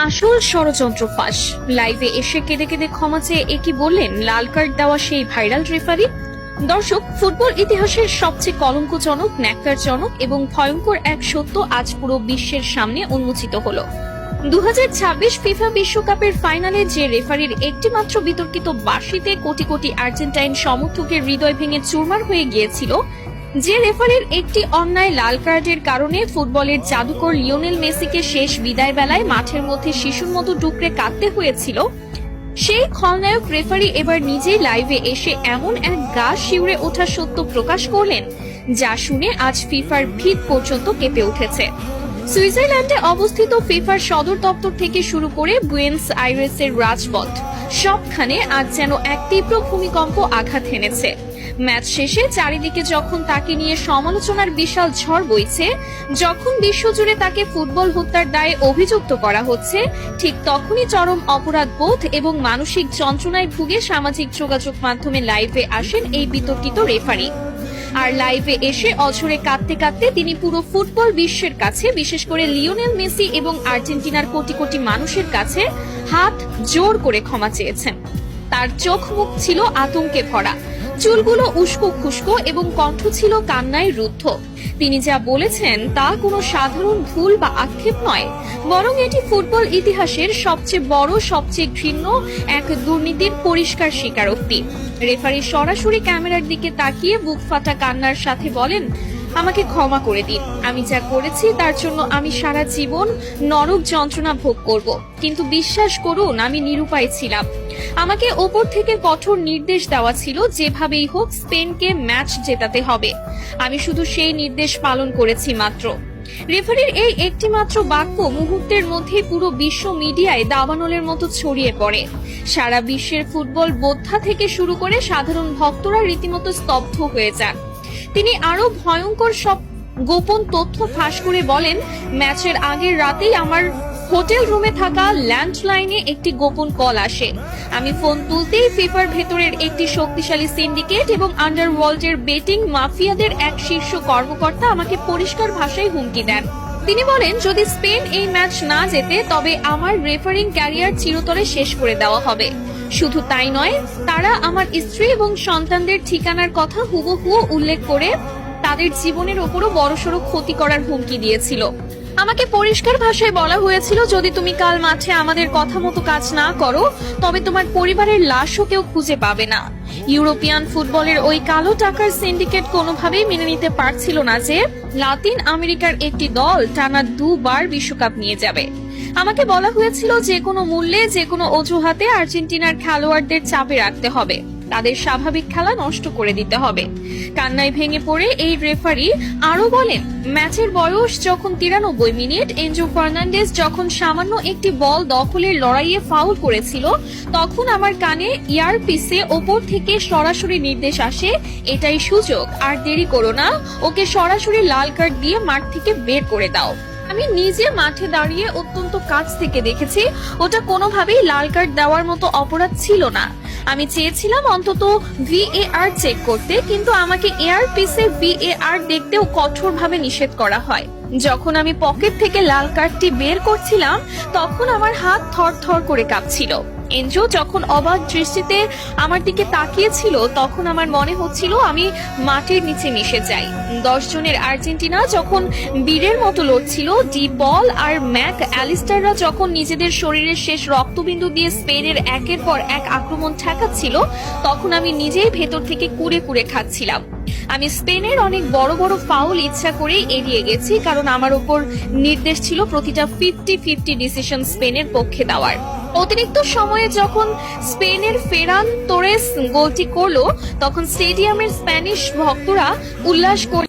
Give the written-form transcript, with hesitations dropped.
আসল ষড়যন্ত্র ফাঁস। লাইভে এসে কেঁদে কেঁদে ক্ষমা চেয়ে একই বললেন লাল কার্ড দেওয়া সেই ভাইরাল রেফারি। দর্শক, ফুটবল ইতিহাসের সবচেয়ে কলঙ্কজনক, ন্যাক্কারজনক এবং ভয়ঙ্কর এক সত্য আজ পুরো বিশ্বের সামনে উন্মোচিত হলো। 2026 ফিফা বিশ্বকাপের ফাইনালে যে রেফারির একটিমাত্র বিতর্কিত বাঁশিতে কোটি কোটি আর্জেন্টাইন সমর্থকের হৃদয় ভেঙে চুরমার হয়ে গিয়েছিল, যে রেফারির একটি অন্যায় লাল কার্ডের কারণে ফুটবলের জাদুকর লিওনেল মেসিকে শেষ বিদায় বেলায় মাঠের মধ্যে শিশুর মতো ডুকরে কাঁদতে হয়েছিল, সেই খলনায়ক রেফারি এবার নিজেই লাইভে এসে এমন এক গা শিউরে ওঠা সত্য প্রকাশ করলেন, যা শুনে আজ ফিফার ভিত পর্যন্ত কেঁপে উঠেছে। সুইজারল্যান্ডে অবস্থিত ফিফার সদর দপ্তর থেকে শুরু করে বুয়েন্স আইরেসের রাজপথ, সবখানে আজ যেন এক তীব্র ভূমিকম্প আঘাত হেনেছে। ম্যাচ শেষে চারিদিকে যখন তাকে নিয়ে সমালোচনার বিশাল ঝড় বইছে, যখন বিশ্বজুড়ে তাকে ফুটবল হত্যার দায়ে অভিযুক্ত করা হচ্ছে, ঠিক তখনই চরম অপরাধবোধ এবং মানসিক যন্ত্রণায় ভুগে সামাজিক যোগাযোগ মাধ্যমে লাইভে আসেন এই বিতর্কিত রেফারি। আর লাইভে এসে অঝরে কাঁদতে কাঁদতে তিনি পুরো ফুটবল বিশ্বের কাছে, বিশেষ করে লিওনেল মেসি এবং আর্জেন্টিনার কোটি কোটি মানুষের কাছে হাত জোর করে ক্ষমা চেয়েছেন। তার চোখ মুখ ছিল আতঙ্কে ভরা, চুলগুলো উস্কো খুস্কো এবং কণ্ঠ ছিল কান্নায় রুদ্ধ। তিনি যা বলেছেন তা কোনো সাধারণ ভুল বা আক্ষেপ নয়, বরং এটি ফুটবল ইতিহাসের সবচেয়ে বড়, সবচেয়ে ঘৃণ্য এক দুর্নীতির পরিষ্কার স্বীকারোক্তি। রেফারি সরাসরি ক্যামেরার দিকে তাকিয়ে বুক ফাটা কান্নার সাথে বলেন, আমাকে ক্ষমা করে দিন, আমি যা করেছি তার জন্য আমি সারা জীবন নরক যন্ত্রণা ভোগ করব, কিন্তু বিশ্বাস করুন আমি নিরুপায় ছিলাম। আমাকে ওপর থেকে কঠোর নির্দেশ দেওয়া ছিল, যেভাবেই হোক স্পেনকে ম্যাচ জেতাতে হবে। আমি শুধু সেই নির্দেশ পালন করেছি মাত্র। রেফারির এই একটি মাত্র বাক্য মুহূর্তের মধ্যে পুরো বিশ্ব মিডিয়ায় দাবানলের মতো ছড়িয়ে পড়ে। সারা বিশ্বের ফুটবল বোদ্ধা থেকে শুরু করে সাধারণ ভক্তরা রীতিমতো স্তব্ধ হয়ে যান। তিনি আরো ভয়ঙ্কর সব গোপন তথ্য ফাঁস করে বলেন, ম্যাচের আগের রাতেই আমার হোটেল রুমে থাকা ল্যান্ডলাইনে একটি গোপন কল আসে। আমি ফোন তুলতেই ফিফার ভেতরের একটি শক্তিশালী সিন্ডিকেট এবং আন্ডারওয়ার্ল্ডের বেটিং মাফিয়াদের এক শীর্ষ কর্মকর্তা আমাকে পরিষ্কার ভাষায় হুমকি দেন। তিনি বলেন, যদি স্পেন এই ম্যাচ না জেতে তবে আমার রেফারিং ক্যারিয়ার চিরতরে শেষ করে দেওয়া হবে। শুধু তাই নয়, তারা আমার স্ত্রী এবং সন্তানদের ঠিকানার কথা হুবহু উল্লেখ করে তাদের জীবনের ওপরও বড়সড় ক্ষতি করার হুমকি দিয়েছিল। আমাকে পরিষ্কার ভাষায় বলা হয়েছিল, যদি তুমি কাল মাঠে আমাদের কথা মতো কাজ না করো তবে তোমার পরিবারের লাশও কেউ খুঁজে পাবে না। ইউরোপিয়ান ফুটবলের ওই কালো টাকার সিন্ডিকেট কোনোভাবেই মেনে নিতে পারছিল না যে লাতিন আমেরিকার একটি দল টানা 2 বার বিশ্বকাপ নিয়ে যাবে। আমাকে বলা হয়েছিল, যে কোনো মূল্যে, যে কোনো অজুহাতে আর্জেন্টিনার খেলোয়াড়দের চাপে রাখতে হবে, তাদের স্বাভাবিক খেলা নষ্ট করে দিতে হবে। কান্নায় ভেঙে পড়ে এই রেফারি আরো বলেন, ম্যাচের বয়স যখন 93 মিনিট, এনজো ফার্নান্ডেজ যখন সামান্য একটি বল দখলের লড়াইয়ে ফাউল করেছিল, তখন আমার কানে ইয়ারপিসে ওপর থেকে সরাসরি নির্দেশ আসে, এটাই সুযোগ, আর দেরি করো না, ওকে সরাসরি লাল কার্ড দিয়ে মাঠ থেকে বের করে দাও। আমি নিজে মাঠে দাঁড়িয়ে অত্যন্ত কাছ থেকে দেখেছি, ওটা কোনোভাবেই লাল কার্ড দেওয়ার মতো অপরাধ ছিল না। আমি চেয়েছিলাম অন্তত VAR চেক করতে, কিন্তু আমাকে এয়ারপিসে VAR দেখতেও কঠোরভাবে নিষেধ করা হয়। যখন আমি পকেট থেকে লাল কার্ডটি বের করছিলাম, তখন আমার হাত থরথর করে কাঁপছিল। এনজো যখন অবাক দৃষ্টিতে আমার দিকে তাকিয়েছিল, তখন আমার মনে হচ্ছিল আমি মাটির নিচে মিশে যাই। 10 জনের আর্জেন্টিনা যখন বীরের মতো লড়ছিল, ডি পল আর ম্যাক অ্যালিস্টাররা যখন নিজেদের শরীরের শেষ রক্তবিন্দু দিয়ে স্পেনের একের পর এক আক্রমণ ঠেকাচ্ছিল, তখন আমি নিজেই ভেতর থেকে কুড়ে কুড়ে খাচ্ছিলাম। আমি স্পেনের অনেক বড় বড় ফাউল ইচ্ছা করেই এড়িয়ে গেছি, কারণ আমার উপর নির্দেশ ছিল প্রতিটা 50-50 ডিসিশন স্পেনের পক্ষে দেওয়ার। অতিরিক্ত সময়ে যখন স্পেনের ফেরান তোরেস গোলটি করলো, তখন স্টেডিয়ামের স্প্যানিশ ভক্তরা উল্লাস করে